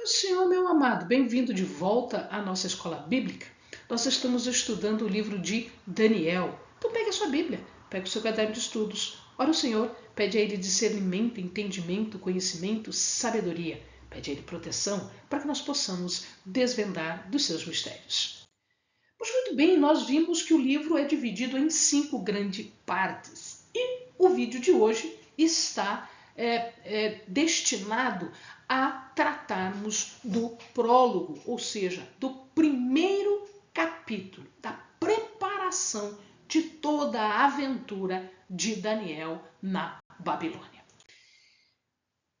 Senhor, meu amado, bem-vindo de volta à nossa escola bíblica. Nós estamos estudando o livro de Daniel. Então pegue a sua Bíblia, pegue o seu caderno de estudos. Ora o Senhor, pede a Ele discernimento, entendimento, conhecimento, sabedoria. Pede a Ele proteção para que nós possamos desvendar dos seus mistérios. Pois muito bem, nós vimos que o livro é dividido em 5 grandes partes. E o vídeo de hoje está destinado a tratarmos do prólogo, ou seja, do primeiro capítulo, da preparação de toda a aventura de Daniel na Babilônia.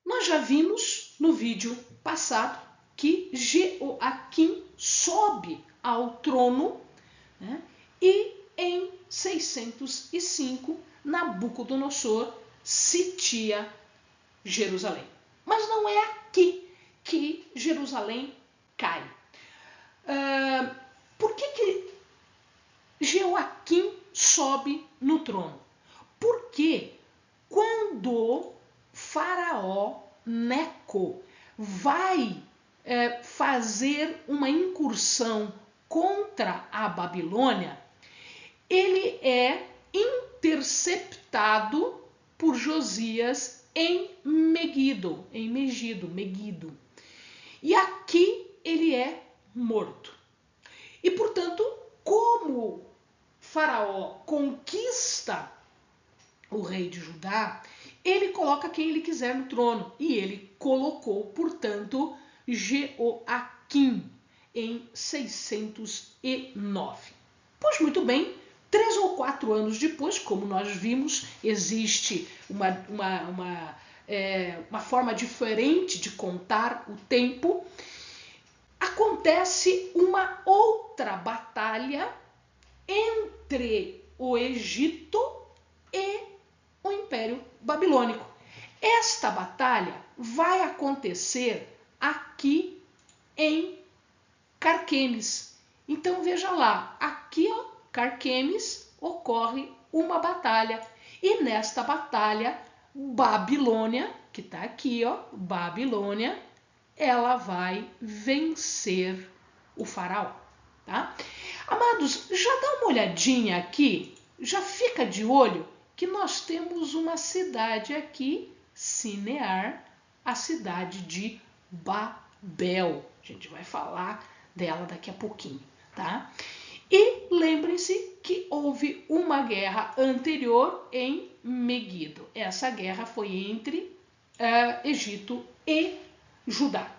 Nós já vimos no vídeo passado que Jeoaquim sobe ao trono, né, e em 605 Nabucodonosor sitia Jerusalém. Mas não é aqui que Jerusalém cai. Por que Jeoaquim sobe no trono? Porque quando Faraó Neco vai fazer uma incursão contra a Babilônia, ele é interceptado por Josias em Megido. E aqui ele é morto. E, portanto, como Faraó conquista o rei de Judá, ele coloca quem ele quiser no trono. E ele colocou, portanto, Jeoaquim em 609. Pois muito bem, 3 ou 4 anos depois, como nós vimos, existe uma forma diferente de contar o tempo, acontece uma outra batalha entre o Egito e o Império Babilônico. Esta batalha vai acontecer aqui em Carquemes. Então veja lá, aqui Carquemes ocorre uma batalha. E nesta batalha, Babilônia, que está aqui, Babilônia, ela vai vencer o faraó. Tá? Amados, já dá uma olhadinha aqui, já fica de olho que nós temos uma cidade aqui, Sinear, a cidade de Babel. A gente vai falar dela daqui a pouquinho, tá? E lembrem-se que houve uma guerra anterior em Megido. Essa guerra foi entre Egito e Judá.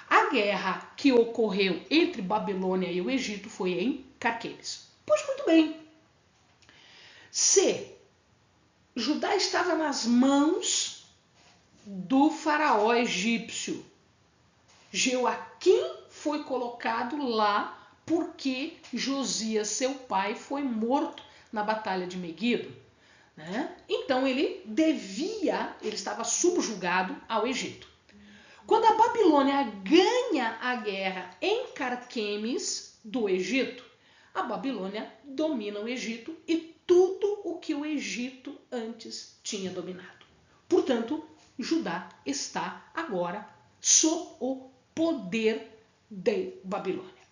A guerra que ocorreu entre Babilônia e o Egito foi em Carquemes. Pois muito bem. Se Judá estava nas mãos do faraó egípcio, Jeoaquim foi colocado lá porque Josias, seu pai, foi morto na batalha de Megido. Né? Então ele estava subjugado ao Egito. Quando a Babilônia ganha a guerra em Carquemes do Egito, a Babilônia domina o Egito e tudo o que o Egito antes tinha dominado. Portanto, Judá está agora sob o poder de Babilônia.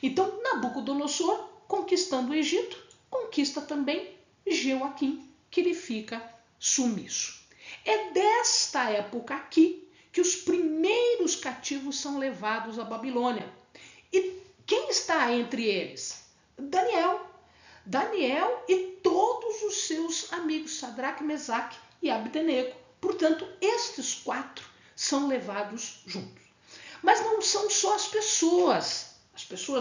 Então, Nabucodonosor, conquistando o Egito, conquista também Jeoaquim, que ele fica sumiço. É desta época aqui que os primeiros cativos são levados à Babilônia. E quem está entre eles? Daniel e todos os seus amigos, Sadraque, Mesaque e Abdenego. Portanto, estes 4 são levados juntos. Mas não são só as pessoas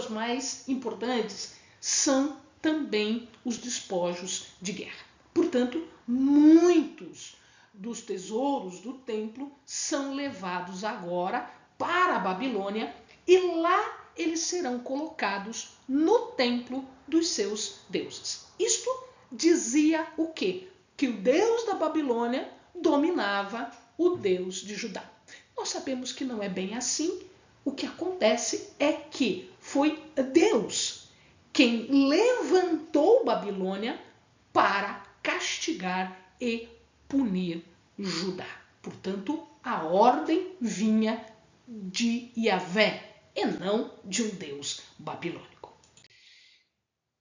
mais importantes são também os despojos de guerra. Portanto, muitos dos tesouros do templo são levados agora para a Babilônia e lá eles serão colocados no templo dos seus deuses. Isto dizia o quê? Que o Deus da Babilônia dominava o Deus de Judá. Nós sabemos que não é bem assim. O que acontece é que foi Deus quem levantou Babilônia para castigar e punir Judá. Portanto, a ordem vinha de Yahvé e não de um Deus babilônico.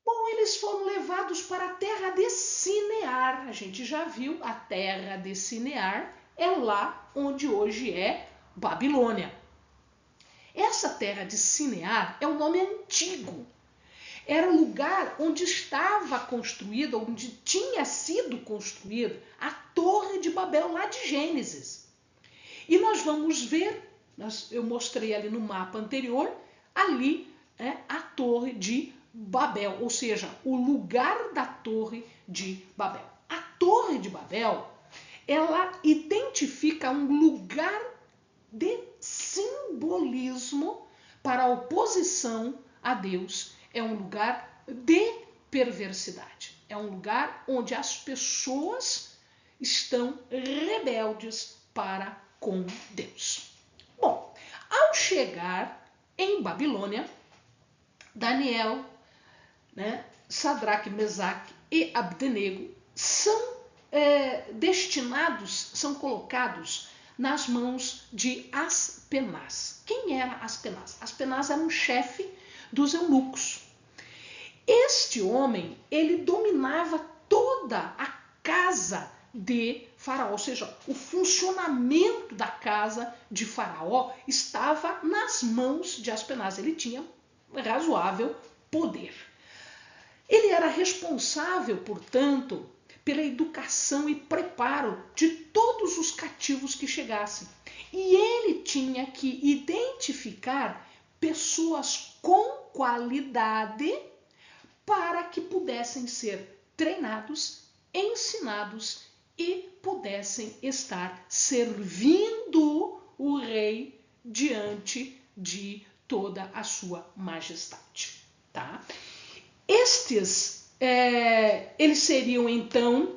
Bom, eles foram levados para a terra de Sinear. A gente já viu a terra de Sinear, é lá onde hoje é Babilônia. Essa terra de Sinear é um nome antigo. Era o lugar onde estava construída, onde tinha sido construída a Torre de Babel, lá de Gênesis. E nós vamos ver, eu mostrei ali no mapa anterior, ali é a Torre de Babel, ou seja, o lugar da Torre de Babel. A Torre de Babel, ela identifica um lugar de simbolismo para a oposição a Deus. É um lugar de perversidade. É um lugar onde as pessoas estão rebeldes para com Deus. Bom, ao chegar em Babilônia, Daniel, Sadraque, Mesaque e Abdenego são destinados, são colocados nas mãos de Aspenaz. Quem era Aspenaz? Aspenaz era um chefe dos eunucos. Este homem, ele dominava toda a casa de Faraó, ou seja, o funcionamento da casa de Faraó estava nas mãos de Aspenaz. Ele tinha razoável poder. Ele era responsável, portanto, pela educação e preparo de todos os cativos que chegassem. E ele tinha que identificar pessoas com qualidade para que pudessem ser treinados, ensinados e pudessem estar servindo o rei diante de toda a sua majestade. Tá? Eles seriam então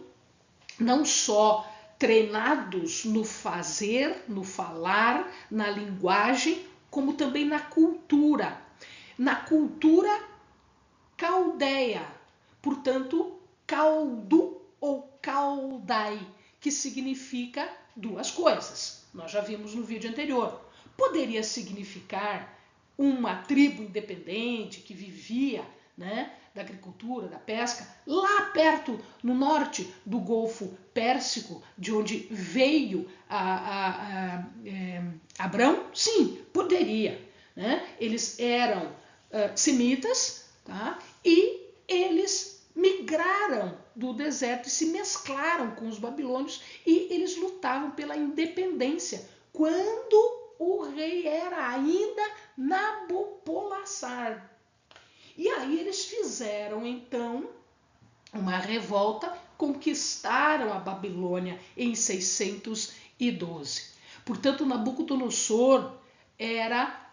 não só treinados no fazer, no falar, na linguagem, como também na cultura caldeia, portanto, caldo ou caldai, que significa duas coisas. Nós já vimos no vídeo anterior. Poderia significar uma tribo independente que vivia da agricultura, da pesca, lá perto, no norte do Golfo Pérsico, de onde veio Abrão? Sim, poderia. Eles eram semitas, tá? E eles migraram do deserto e se mesclaram com os babilônios e eles lutavam pela independência quando o rei era ainda Nabopolassar. E aí eles fizeram então uma revolta, conquistaram a Babilônia em 612. Portanto, Nabucodonosor era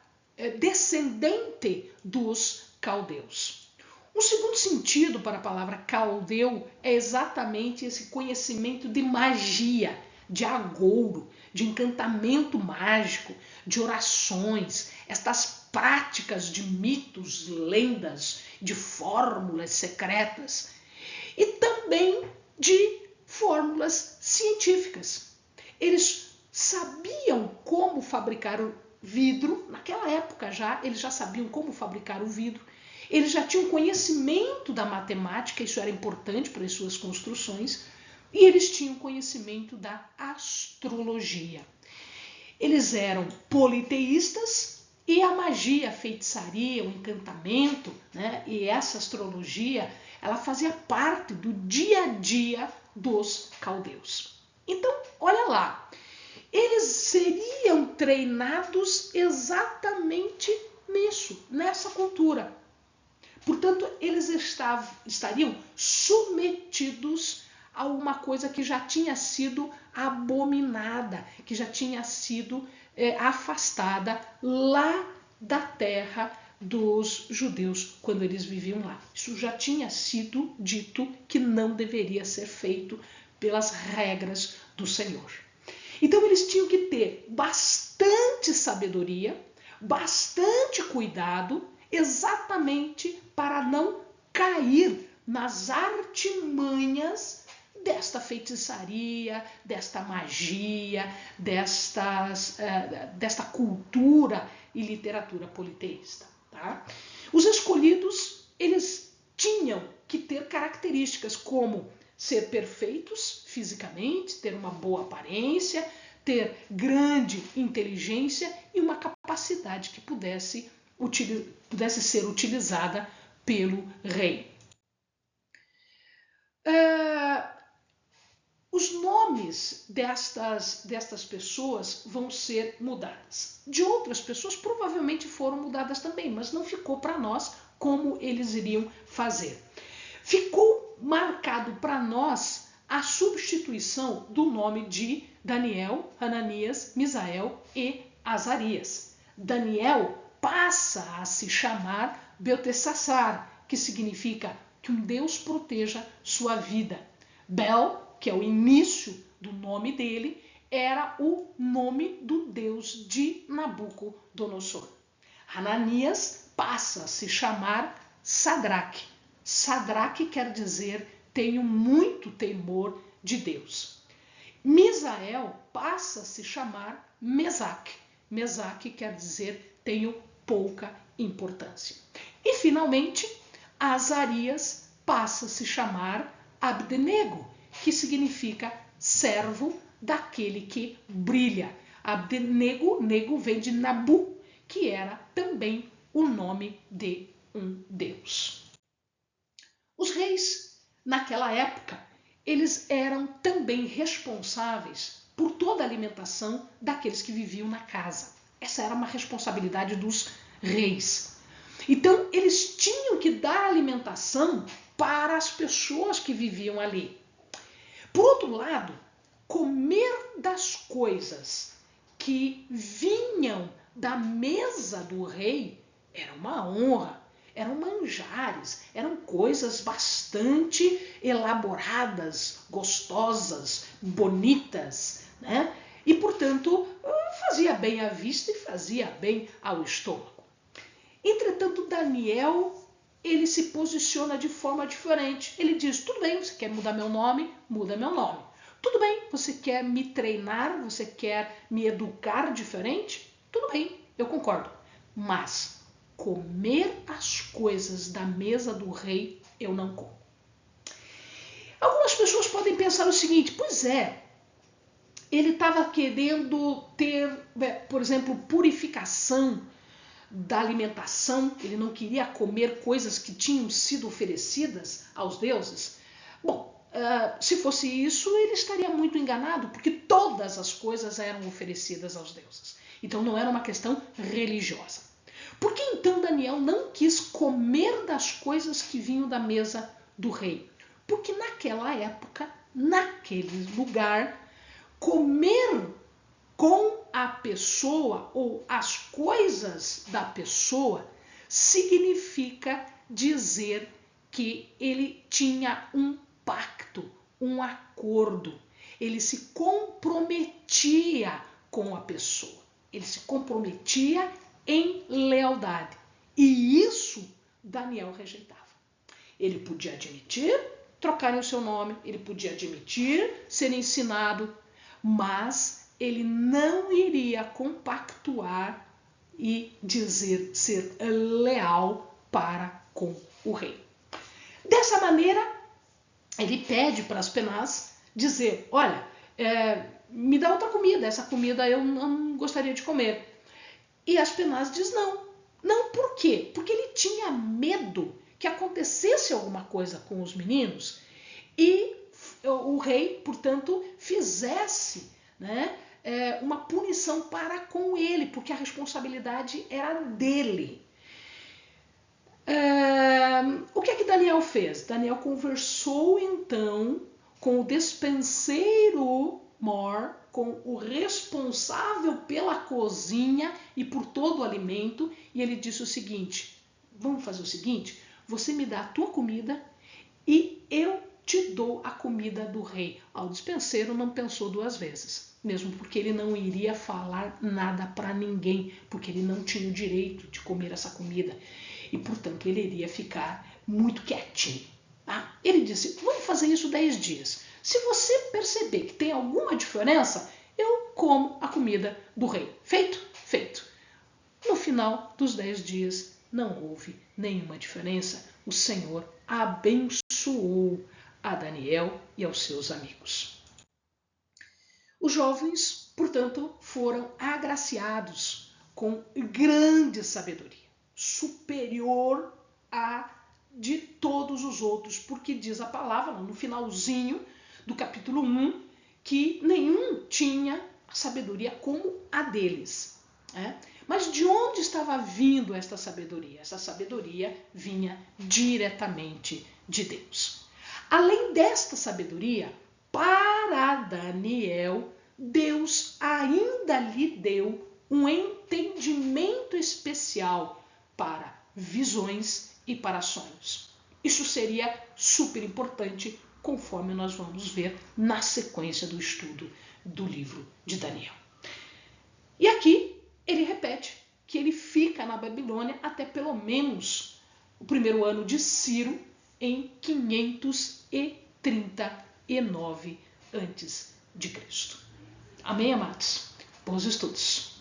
descendente dos caldeus. Um segundo sentido para a palavra caldeu é exatamente esse conhecimento de magia, de agouro, de encantamento mágico, de orações, estas práticas de mitos, lendas, de fórmulas secretas e também de fórmulas científicas. Eles sabiam como fabricar o vidro, naquela época eles já sabiam como fabricar o vidro, eles já tinham conhecimento da matemática, isso era importante para as suas construções, e eles tinham conhecimento da astrologia. Eles eram politeístas e a magia, a feitiçaria, o encantamento, e essa astrologia, ela fazia parte do dia a dia dos caldeus. Então, olha lá, eles seriam treinados exatamente nisso, nessa cultura. Portanto, eles estariam submetidos a uma coisa que já tinha sido abominada, que já tinha sido afastada lá da terra dos judeus quando eles viviam lá. Isso já tinha sido dito que não deveria ser feito pelas regras do Senhor. Então eles tinham que ter bastante sabedoria, bastante cuidado, exatamente para não cair nas artimanhas desta feitiçaria, desta magia, desta cultura e literatura politeísta. Tá? Os escolhidos, eles tinham que ter características como ser perfeitos fisicamente, ter uma boa aparência, ter grande inteligência e uma capacidade que pudesse ser utilizada pelo rei. Os nomes destas pessoas vão ser mudadas. De outras pessoas provavelmente foram mudadas também, mas não ficou para nós como eles iriam fazer. Ficou marcado para nós a substituição do nome de Daniel, Hananias, Misael e Azarias. Daniel passa a se chamar Beltessassar, que significa que um Deus proteja sua vida. Bel, que é o início do nome dele, era o nome do Deus de Nabucodonosor. Hananias passa a se chamar Sadraque. Sadraque quer dizer tenho muito temor de Deus. Misael passa a se chamar Mesaque. Mesaque quer dizer tenho pouca importância. E finalmente, Azarias passa a se chamar Abdenego, que significa servo daquele que brilha. Abdenego, nego vem de Nabu, que era também o nome de um deus. Os reis, naquela época, eles eram também responsáveis por toda a alimentação daqueles que viviam na casa. Essa era uma responsabilidade dos reis. Então, eles tinham que dar alimentação para as pessoas que viviam ali. Por outro lado, comer das coisas que vinham da mesa do rei era uma honra. Eram manjares, eram coisas bastante elaboradas, gostosas, bonitas, né? E, portanto, fazia bem à vista e fazia bem ao estômago. Entretanto, Daniel, ele se posiciona de forma diferente. Ele diz, tudo bem, você quer mudar meu nome? Muda meu nome. Tudo bem, você quer me treinar? Você quer me educar diferente? Tudo bem, eu concordo. Mas comer as coisas da mesa do rei, eu não como. Algumas pessoas podem pensar o seguinte, pois é, ele estava querendo ter, por exemplo, purificação da alimentação, ele não queria comer coisas que tinham sido oferecidas aos deuses. Bom, se fosse isso, ele estaria muito enganado, porque todas as coisas eram oferecidas aos deuses. Então não era uma questão religiosa. Por que então Daniel não quis comer das coisas que vinham da mesa do rei? Porque naquela época, naquele lugar, comer com a pessoa ou as coisas da pessoa significa dizer que ele tinha um pacto, um acordo. Ele se comprometia com a pessoa. Ele se comprometia em lealdade. E isso Daniel rejeitava. Ele podia admitir trocarem o seu nome, ele podia admitir ser ensinado, mas ele não iria compactuar e dizer ser leal para com o rei. Dessa maneira, ele pede para Aspenaz dizer, olha, me dá outra comida, essa comida eu não gostaria de comer. E Aspenaz diz não. Não, por quê? Porque ele tinha medo que acontecesse alguma coisa com os meninos e o rei, portanto, fizesse, né, uma punição para com ele, porque a responsabilidade era dele. O que é que Daniel fez? Daniel conversou então com o despenseiro Mor, com o responsável pela cozinha e por todo o alimento, e ele disse o seguinte, vamos fazer o seguinte, você me dá a tua comida e eu te dou a comida do rei. O despenseiro não pensou duas vezes, mesmo porque ele não iria falar nada para ninguém, porque ele não tinha o direito de comer essa comida e, portanto, ele iria ficar muito quietinho. Tá? Ele disse, vamos fazer isso 10 dias. Se você perceber que tem alguma diferença, eu como a comida do rei. Feito? Feito. No final dos 10 dias, não houve nenhuma diferença. O Senhor abençoou a Daniel e aos seus amigos. Os jovens, portanto, foram agraciados com grande sabedoria, superior à de todos os outros, porque diz a palavra no finalzinho do capítulo 1 que nenhum tinha a sabedoria como a deles. Mas de onde estava vindo esta sabedoria? Essa sabedoria vinha diretamente de Deus. Além desta sabedoria, para Daniel, Deus ainda lhe deu um entendimento especial para visões e para sonhos. Isso seria super importante, conforme nós vamos ver na sequência do estudo do livro de Daniel. E aqui ele repete que ele fica na Babilônia até pelo menos o primeiro ano de Ciro, em 539 a.C. Amém, amados? Bons estudos!